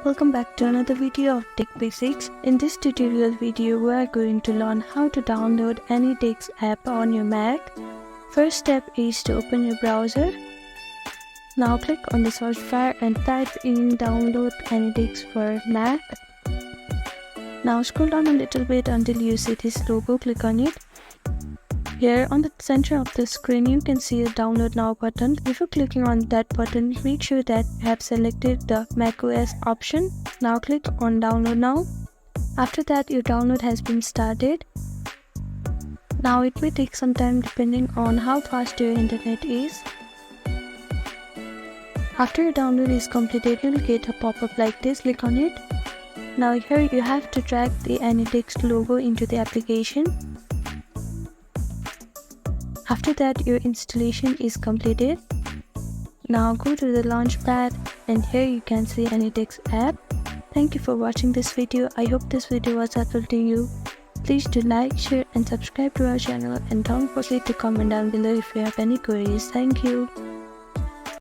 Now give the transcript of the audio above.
Welcome back to another video of Tech Basics. In this tutorial video, we are going to learn how to download AnyDesk app on your Mac. First step is to open your browser. Now click on the search bar and type in download AnyDesk for Mac. Now scroll down a little bit until you see this logo, click on it. Here on the center of the screen, you can see a download now button. Before clicking on that button, make sure that you have selected the macOS option. Now click on download now. After that, your download has been started. Now it may take some time depending on how fast your internet is. After your download is completed, you will get a pop-up like this. Click on it. Now here you have to drag the AnyDesk logo into the application. After that, your installation is completed. Now go to the Launchpad and here you can see AnyDesk app. Thank you for watching this video. I hope this video was helpful to you. Please do like, share and subscribe to our channel, and don't forget to comment down below if you have any queries. Thank you.